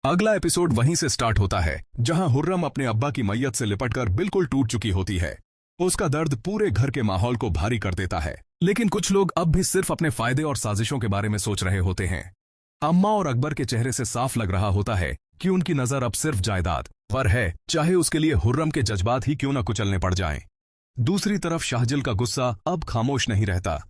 अगला एपिसोड वहीं से स्टार्ट होता है जहां हुर्रम अपने अब्बा की मैयत से लिपटकर बिल्कुल टूट चुकी होती है। उसका दर्द पूरे घर के माहौल को भारी कर देता है, लेकिन कुछ लोग अब भी सिर्फ अपने फायदे और साजिशों के बारे में सोच रहे होते हैं। अम्मा और अकबर के चेहरे से साफ लग रहा होता है कि उनकी नजर अब सिर्फ जायदाद पर है, चाहे उसके लिए हुर्रम के जज्बात ही क्यों न कुचलने पड़ जाएं। दूसरी तरफ शाहजिल का गुस्सा अब खामोश नहीं रहता।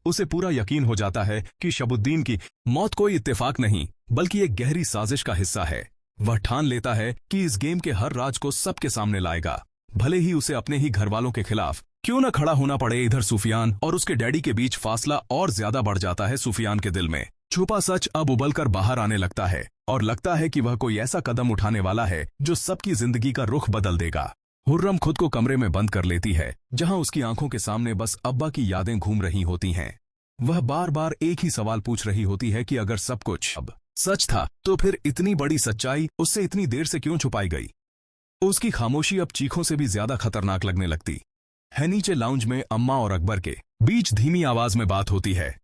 उसे पूरा यकीन हो जाता है कि शबुद्दीन की मौत कोई इत्तेफाक नहीं बल्कि एक गहरी साजिश का हिस्सा है। वह ठान लेता है कि इस गेम के हर राज को सबके सामने लाएगा, भले ही उसे अपने ही घरवालों के खिलाफ क्यों न खड़ा होना पड़े। इधर सुफियान और उसके डैडी के बीच फासला और ज्यादा बढ़ जाता है। सुफियान के दिल में छुपा सच अब उबलकर बाहर आने लगता है और लगता है कि वह कोई ऐसा कदम उठाने वाला है जो सबकी जिंदगी का रुख बदल देगा। हुर्रम खुद को कमरे में बंद कर लेती है जहां उसकी आंखों के सामने बस अब्बा की यादें घूम रही होती हैं। वह बार बार एक ही सवाल पूछ रही होती है कि अगर सब कुछ अब सच था तो फिर इतनी बड़ी सच्चाई उससे इतनी देर से क्यों छुपाई गई। उसकी खामोशी अब चीखों से भी ज्यादा खतरनाक लगने लगती है। नीचे लाउंज में अम्मा और अकबर के बीच धीमी आवाज में बात होती है।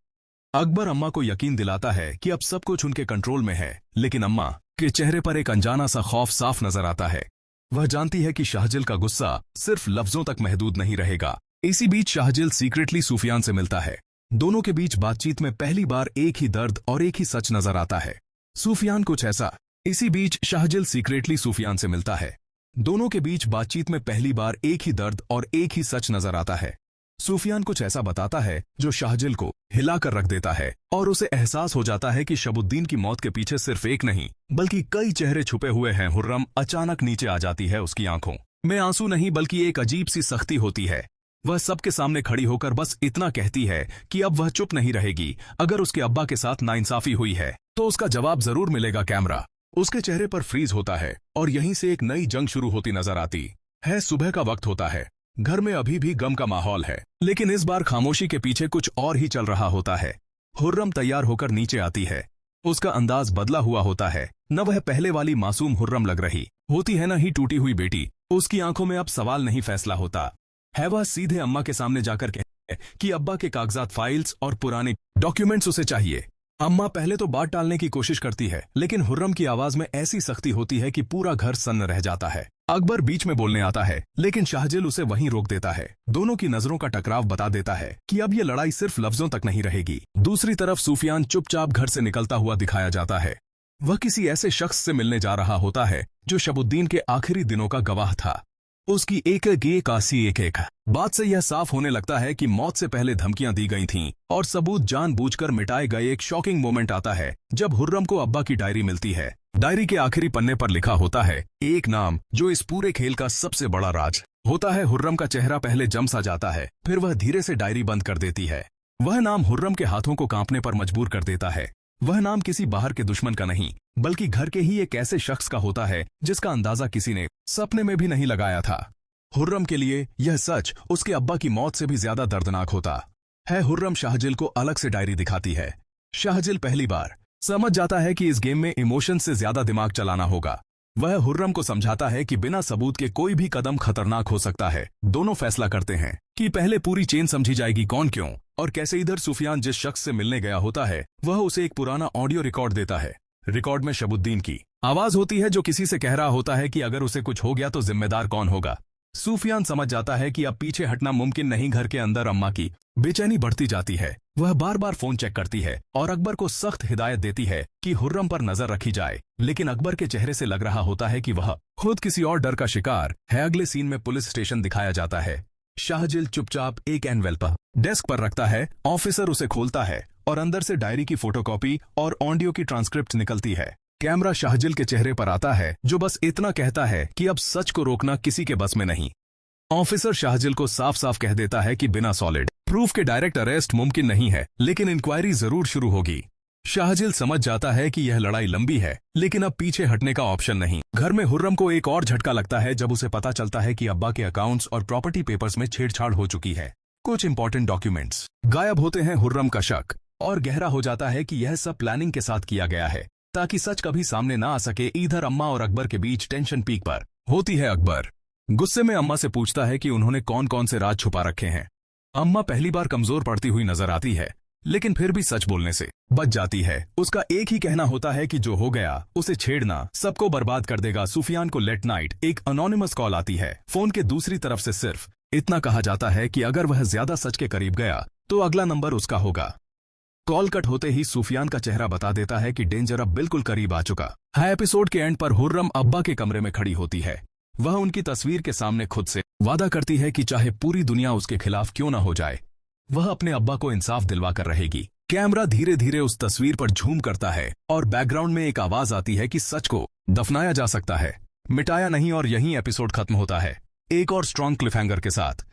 अकबर अम्मा को यकीन दिलाता है कि अब सब कुछ उनके कंट्रोल में है, लेकिन अम्मा के चेहरे पर एक अनजाना सा खौफ साफ नजर आता है। वह जानती है कि शाहजिल का गुस्सा सिर्फ लफ्जों तक महदूद नहीं रहेगा। इसी बीच शाहजिल सीक्रेटली सुफियान से मिलता है। दोनों के बीच बातचीत में पहली बार एक ही दर्द और एक ही सच नजर आता है। सुफियान कुछ ऐसा इसी बीच शाहजिल सीक्रेटली सुफियान से मिलता है। दोनों के बीच बातचीत में पहली बार एक ही दर्द और एक ही सच नजर आता है। सुफियान कुछ ऐसा बताता है जो शाहजिल को हिलाकर रख देता है और उसे एहसास हो जाता है कि शबुद्दीन की मौत के पीछे सिर्फ एक नहीं बल्कि कई चेहरे छुपे हुए हैं। हुर्रम अचानक नीचे आ जाती है। उसकी आंखों में आंसू नहीं बल्कि एक अजीब सी सख्ती होती है। वह सबके सामने खड़ी होकर बस इतना कहती है कि अब वह चुप नहीं रहेगी। अगर उसके अब्बा के साथ नाइंसाफी हुई है तो उसका जवाब जरूर मिलेगा। कैमरा उसके चेहरे पर फ्रीज होता है और यहीं से एक नई जंग शुरू होती नजर आती है। सुबह का वक्त होता है। घर में अभी भी गम का माहौल है, लेकिन इस बार खामोशी के पीछे कुछ और ही चल रहा होता है। हुर्रम तैयार होकर नीचे आती है। उसका अंदाज बदला हुआ होता है। न वह पहले वाली मासूम हुर्रम लग रही होती है, न ही टूटी हुई बेटी। उसकी आंखों में अब सवाल नहीं फैसला होता है। वह सीधे अम्मा के सामने जाकर कहती है कि अब्बा के कागजात, फाइल्स और पुराने डॉक्यूमेंट्स उसे चाहिए। अम्मा पहले तो बात टालने की कोशिश करती है, लेकिन हुर्रम की आवाज में ऐसी सख्ती होती है कि पूरा घर सन्न रह जाता है। अकबर बीच में बोलने आता है, लेकिन शाहजिल उसे वहीं रोक देता है। दोनों की नजरों का टकराव बता देता है कि अब यह लड़ाई सिर्फ लफ्जों तक नहीं रहेगी। दूसरी तरफ सुफियान चुपचाप घर से निकलता हुआ दिखाया जाता है। वह किसी ऐसे शख्स से मिलने जा रहा होता है जो शबुद्दीन के आखिरी दिनों का गवाह था। उसकी एक कासी एक बात से यह साफ होने लगता है कि मौत से पहले धमकियां दी गई थीं और सबूत जानबूझकर मिटाए गए। एक शॉकिंग मोमेंट आता है जब हुर्रम को अब्बा की डायरी मिलती है। डायरी के आखिरी पन्ने पर लिखा होता है एक नाम जो इस पूरे खेल का सबसे बड़ा राज होता है। हुर्रम का चेहरा पहले जम सा जाता है, फिर वह धीरे से डायरी बंद कर देती है। वह नाम हुर्रम के हाथों को कांपने पर मजबूर कर देता है। वह नाम किसी बाहर के दुश्मन का नहीं बल्कि घर के ही एक ऐसे शख्स का होता है जिसका अंदाजा किसी ने सपने में भी नहीं लगाया था। हुर्रम के लिए यह सच उसके अब्बा की मौत से भी ज्यादा दर्दनाक होता है। हुर्रम शाहजिल को अलग से डायरी दिखाती है। शाहजिल पहली बार समझ जाता है कि इस गेम में इमोशन से ज्यादा दिमाग चलाना होगा। वह हुर्रम को समझाता है कि बिना सबूत के कोई भी कदम खतरनाक हो सकता है। दोनों फैसला करते हैं कि पहले पूरी चेन समझी जाएगी, कौन क्यों और कैसे। इधर सुफियान जिस शख्स से मिलने गया होता है वह उसे एक पुराना ऑडियो रिकॉर्ड देता है। रिकॉर्ड में शबुद्दीन की आवाज होती है जो किसी से कह रहा होता है कि अगर उसे कुछ हो गया तो जिम्मेदार कौन होगा। सुफियान समझ जाता है कि अब पीछे हटना मुमकिन नहीं। घर के अंदर अम्मा की बेचैनी बढ़ती जाती है। वह बार बार फोन चेक करती है और अकबर को सख्त हिदायत देती है कि हुर्रम पर नजर रखी जाए, लेकिन अकबर के चेहरे से लग रहा होता है कि वह खुद किसी और डर का शिकार है। अगले सीन में पुलिस स्टेशन दिखाया जाता है। शाहजिल चुपचाप एक एनवेल्प डेस्क पर रखता है। ऑफिसर उसे खोलता है और अंदर से डायरी की फोटोकॉपी और ऑडियो की ट्रांसक्रिप्ट निकलती है। कैमरा शाहजिल के चेहरे पर आता है जो बस इतना कहता है कि अब सच को रोकना किसी के बस में नहीं। ऑफिसर शाहजिल को साफ साफ कह देता है कि बिना सॉलिड प्रूफ के डायरेक्ट अरेस्ट मुमकिन नहीं है, लेकिन इंक्वायरी जरूर शुरू होगी। शाहजिल समझ जाता है कि यह लड़ाई लंबी है, लेकिन अब पीछे हटने का ऑप्शन नहीं। घर में हुर्रम को एक और झटका लगता है जब उसे पता चलता है कि अब्बा के अकाउंट्स और प्रॉपर्टी पेपर्स में छेड़छाड़ हो चुकी है। कुछ इंपॉर्टेंट डॉक्यूमेंट्स गायब होते हैं। हुर्रम का शक और गहरा हो जाता है कि यह सब प्लानिंग के साथ किया गया है ताकि सच कभी सामने ना आ सके। इधर अम्मा और अकबर के बीच टेंशन पीक पर होती है। अकबर गुस्से में अम्मा से पूछता है कि उन्होंने कौन कौन से राज छुपा रखे हैं। अम्मा पहली बार कमजोर पड़ती हुई नजर आती है। लेकिन फिर भी सच बोलने से बच जाती है। उसका एक ही कहना होता है कि जो हो गया उसे छेड़ना सबको बर्बाद कर देगा। सुफियान को लेट नाइट एक अनोनिमस कॉल आती है। फोन के दूसरी तरफ से सिर्फ इतना कहा जाता है कि अगर वह ज्यादा सच के करीब गया तो अगला नंबर उसका होगा। कॉल कट होते ही सुफियान का चेहरा बता देता है कि डेंजर अब बिल्कुल करीब आ चुका है। एपिसोड के एंड पर हुर्रम अब्बा के कमरे में खड़ी होती है। वह उनकी तस्वीर के सामने खुद से वादा करती है कि चाहे पूरी दुनिया उसके खिलाफ क्यों ना हो जाए, वह अपने अब्बा को इंसाफ दिलवा कर रहेगी। कैमरा धीरे धीरे उस तस्वीर पर झूम करता है और बैकग्राउंड में एक आवाज आती है कि सच को दफनाया जा सकता है, मिटाया नहीं। और यहीं एपिसोड खत्म होता है, एक और स्ट्रॉन्ग क्लिफहैंगर के साथ।